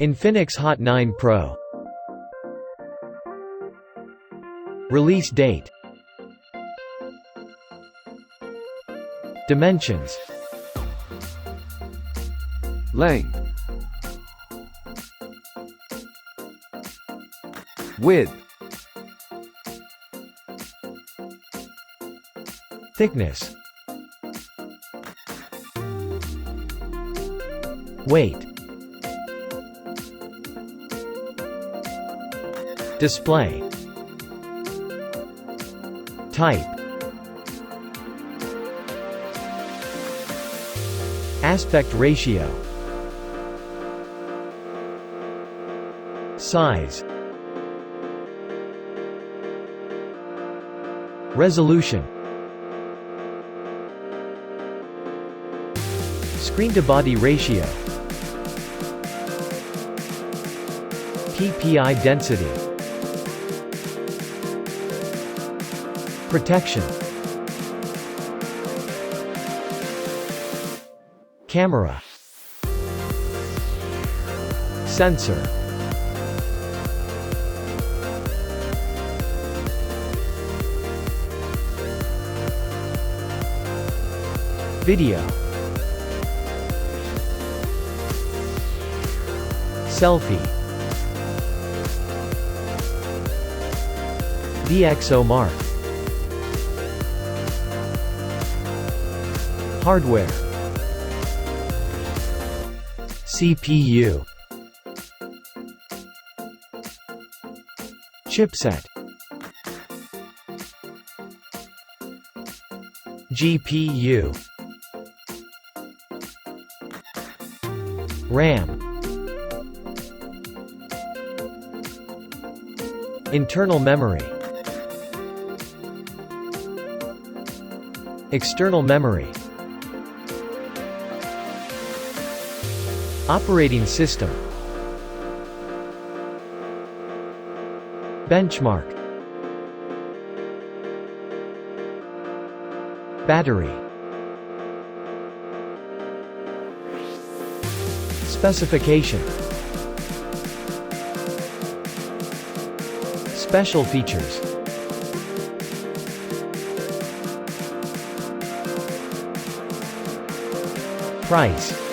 Infinix Hot 9 Pro. Release date. Dimensions. Length. Width. Thickness. Weight. Display. Type. Aspect ratio. Size. Resolution. Screen-to-body ratio. PPI density. Protection. Camera. Sensor. Video. Selfie. DxO mark. Hardware. CPU. Chipset. GPU. RAM. Internal memory. External memory. Operating system. Benchmark. Battery. Specification. Special features. Price.